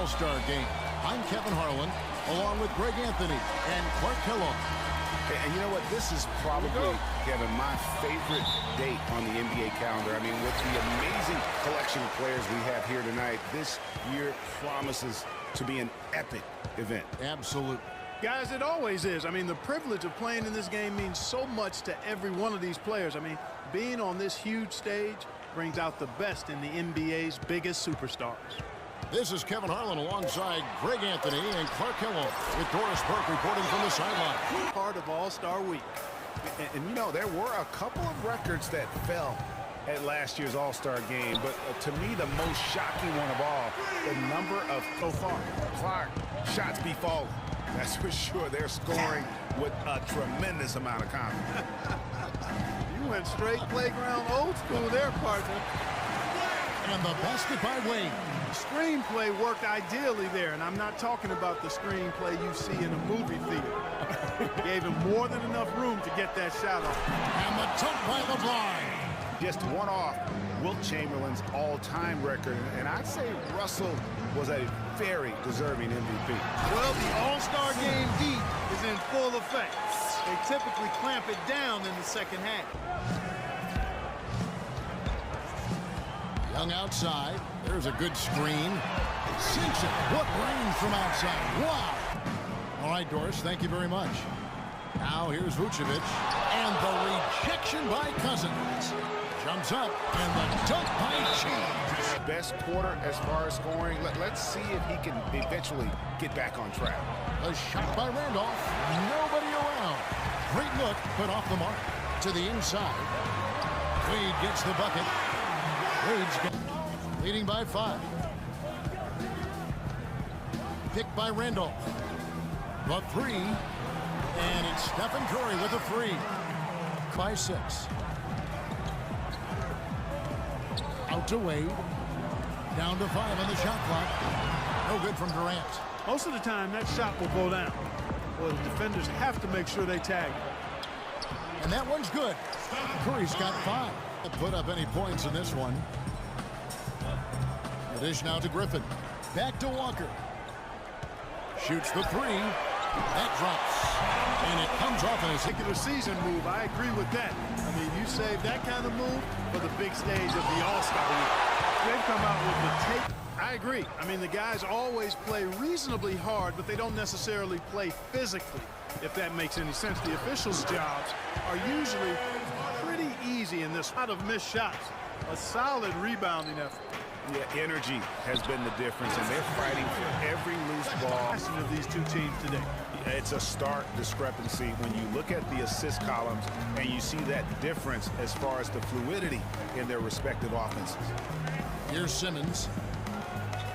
All-Star Game. I'm Kevin Harlan, along with Greg Anthony and Clark Kellogg. And you know what? This is probably, Kevin, my favorite date on the NBA calendar. I mean, with the amazing collection of players we have here tonight, this year promises to be an epic event. Absolutely. Guys, it always is. I mean, the privilege of playing in this game means so much to every one of these players. I mean, being on this huge stage brings out the best in the NBA's biggest superstars. This is Kevin Harlan alongside Greg Anthony and Clark Kellogg with Doris Burke reporting from the sideline. Part of All-Star Week. And you know, there were a couple of records that fell at last year's All-Star Game, but to me, the most shocking one of all, the number of, so far, Clark, shots be falling. That's for sure. They're scoring with a tremendous amount of confidence. You went straight playground old school there, partner. And the basket by Wade. Screenplay worked ideally there, and I'm not talking about the screenplay you see in a movie theater. Gave him more than enough room to get that shot off. And the dunk by LeBron. Just one off Wilt Chamberlain's all-time record, and I'd say Russell was a very deserving MVP. Well, the All-Star Game heat is in full effect. They typically clamp it down in the second half. Young outside. There's a good screen. Sinks it. What range from outside. Wow. All right, Doris, thank you very much. Now here's Vucevic. And the rejection by Cousins. Jumps up, and the dunk by James. Best quarter as far as scoring. Let's see if he can eventually get back on track. A shot by Randolph. Nobody around. Great look, but off the mark. To the inside. Wade gets the bucket. Wade's leading by 5. Picked by Randolph. The 3. And it's Stephen Curry with a 3. By 6. Out to Wade. Down to 5 on the shot clock. No good from Durant. Most of the time, that shot will go down. Well, the defenders have to make sure they tag it. And that one's good. Curry's got 5. Don't put up any points in this one. The dish now to Griffin. Back to Walker. Shoots the 3. That drops. And it comes off in a Regular season move. I agree with that. I mean, you save that kind of move for the big stage of the All-Star Week. They've come out with the tape. I agree. I mean, the guys always play reasonably hard, but they don't necessarily play physically, if that makes any sense. The officials' jobs are usually pretty easy in this. Out of missed shots. A solid rebounding effort. Yeah, energy has been the difference, and they're fighting for every loose ball. Of these two teams today. It's a stark discrepancy when you look at the assist columns and you see that difference as far as the fluidity in their respective offenses. Here's Simmons.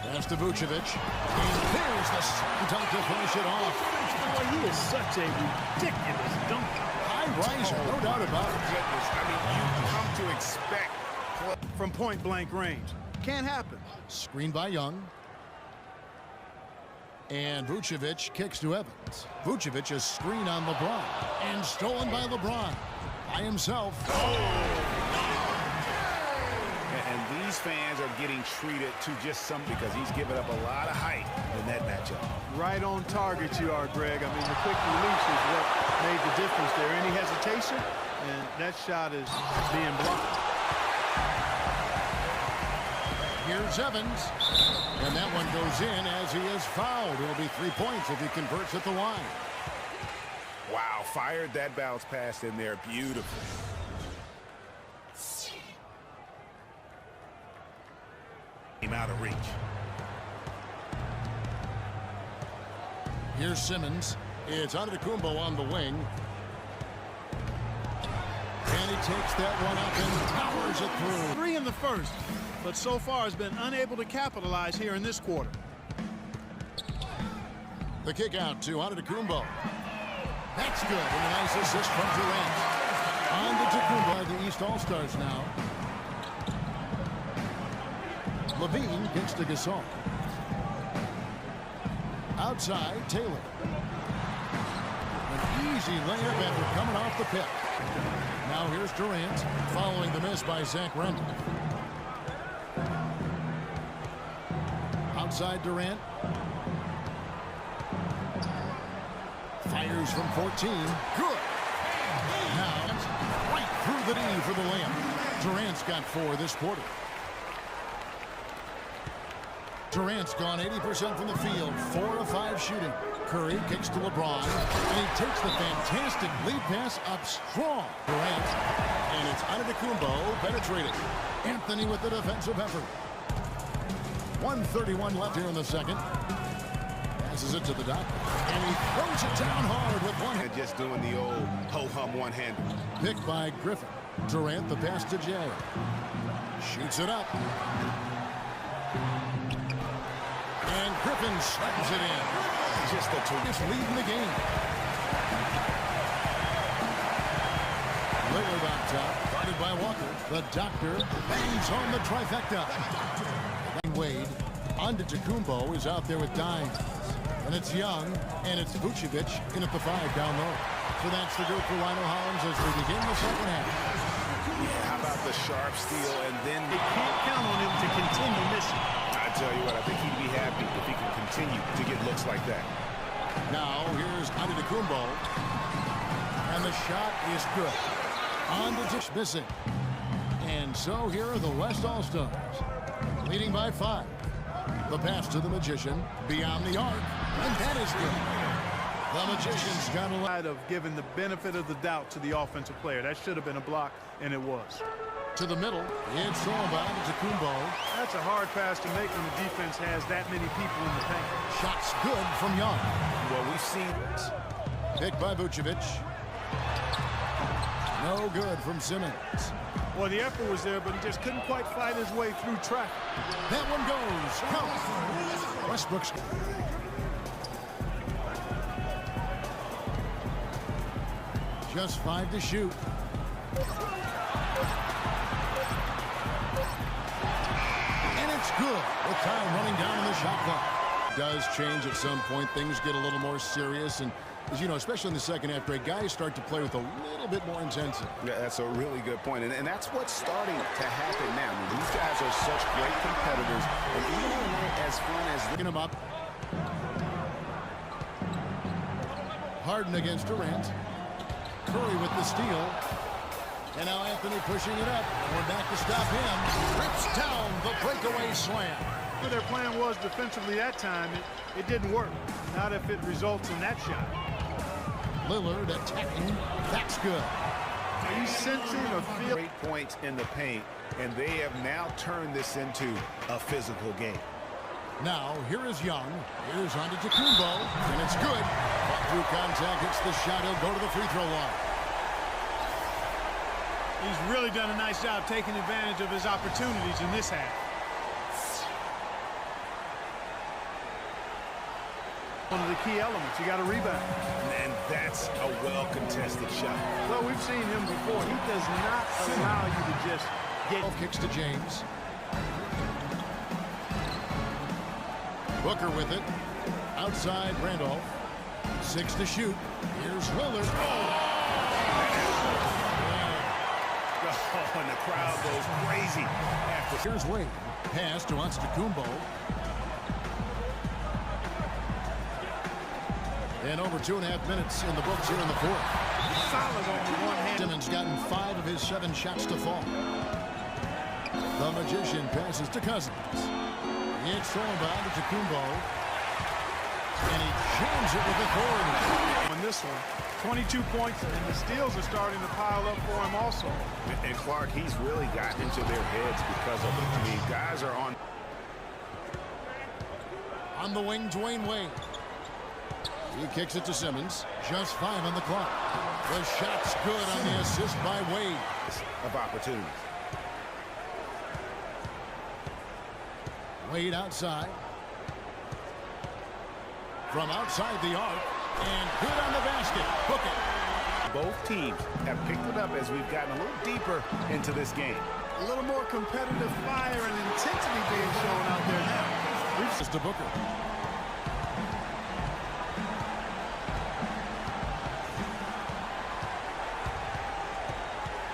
Pass to Vucevic. And there's the dunk to finish it off. Boy, he is such a ridiculous dunker. High riser, no doubt about it. Goodness, I mean, you come to expect From point-blank range. Can't happen. Screen by Young. And Vucevic kicks to Evans. Vucevic a screen on LeBron. And stolen by LeBron. By himself. And these fans are getting treated to just something because he's given up a lot of height in that matchup. Right on target you are, Greg. I mean, the quick release is what made the difference there. Any hesitation, and that shot is being blocked. Here's Evans. And that one goes in as he is fouled. It'll be 3 points if he converts at the line. Wow, fired that bounce pass in there. Beautiful. Came out of reach. Here's Simmons. It's Antetokounmpo on the wing. And he takes that one up and powers it through. 3 in the first, but so far has been unable to capitalize here in this quarter. The kick out to Antetokounmpo. That's good. And a nice assist from Durant. Antetokounmpo, the East All-Stars now. Levine gets to Gasol. Outside, Taylor. An easy layup after coming off the pick. Now here's Durant, following the miss by Zach Randolph. outside Durant. Fires from 14. Good. Now, right through the knee for the layup. Durant's got 4 this quarter. Durant's gone 80% from the field, 4 of 5 shooting. Curry kicks to LeBron, and he takes the fantastic lead pass up strong. Durant, and it's Antetokounmpo penetrating. Anthony with the defensive effort. 1:31 left here in the second. Passes it to the doctor, and he throws it down hard with one hand. Just doing the old ho-hum one-hander. Picked by Griffin. Durant, the pass to Jay. Shoots it up. And Griffin slams it in. Just a Just leading the game. Lillard on top, guarded by Walker. The doctor bangs on the trifecta. Wade, Antetokounmpo is out there with Dime. And it's Young, and it's Vucevic in at the 5 down low. So that's the group for Lionel Hollins as we begin the second half. Yeah, how about the sharp steal, and then They can't count on him to continue missing. I tell you what, I think he'd be happy if he can continue to get looks like that. Now here's Antetokounmpo, and the shot is good. Antetokounmpo missing, and so here are the West All-Stars, leading by 5. The pass to the Magician beyond the arc, and that is good. The Magician's got a lot Of giving the benefit of the doubt to the offensive player. That should have been a block, and it was. to the middle. It's all about Antetokounmpo. That's a hard pass to make when the defense has that many people in the paint. Shots good from Young. Well, we've seen Picked by Vucevic. No good from Simmons. Well, the effort was there, but he just couldn't quite fight his way through traffic. That one goes. Count. Westbrook's. Just 5 to shoot. And it's good with time running down in the shot clock. Does change at some point. Things get a little more serious. And, as you know, especially in the second half break, guys start to play with a little bit more intensity. Yeah, that's a really good point. And that's what's starting to happen now. I mean, these guys are such great competitors. And even though they weren't as fun as Picking him up. Harden against Durant. Curry with the steal. And now Anthony pushing it up. We're back to stop him. Rips down the breakaway slam. What their plan was defensively that time, it didn't work. Not if it results in that shot. Lillard attacking. That's good. Are you sensing or feeling? great points in the paint, and they have now turned this into a physical game. Now, here is Young. Here's Antetokounmpo, and it's good. But through contact, hits the shot. He'll go to the free throw line. He's really done a nice job taking advantage of his opportunities in this half. One of the key elements, you got to rebound. And that's a well-contested shot. Well, we've seen him before. He does not allow you to just get... Kicks to James. Booker with it. Outside Randolph. 6 to shoot. Here's Lillard. Oh, and the crowd goes crazy after. Here's Wade. Pass to Antetokounmpo. And over 2.5 minutes in the books here in the fourth. Solid on the one hand. Simmons gotten 5 of his 7 shots to fall. The Magician passes to Cousins. It's thrown by Antetokounmpo. And he jams it with authority. On this one, 22 points, and the steals are starting to pile up for him also. And Clark, he's really gotten into their heads because of it. I mean, guys are on the wing, Dwayne Wade. He kicks it to Simmons. Just 5 on the clock. The shot's good on the assist by Wade. of opportunities. Wade outside. From outside the arc. And good on the basket. Book it. Both teams have picked it up as we've gotten a little deeper into this game. A little more competitive fire and intensity being shown out there now. Reaches to Booker.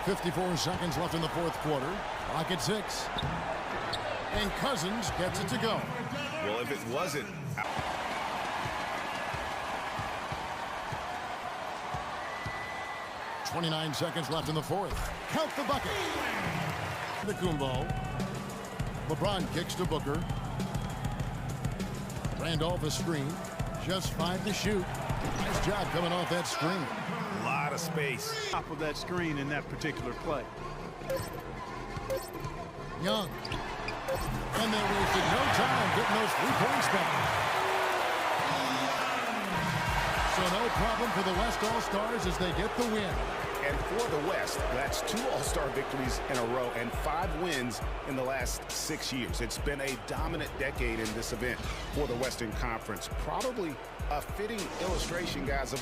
.54 seconds left in the fourth quarter. Clock at 6. And Cousins gets it to go. Well, if it wasn't... 29 seconds left in the fourth. Count the bucket. The Kumbo. LeBron kicks to Booker. Randolph a screen. Just 5 to shoot. Nice job coming off that screen. A lot of space. Top of that screen in that particular play. Young. And they wasted no time getting those 3 points back. So no problem for the West All-Stars as they get the win. And for the West, that's 2 All-Star victories in a row and 5 wins in the last 6 years. It's been a dominant decade in this event for the Western Conference. Probably a fitting illustration, guys, of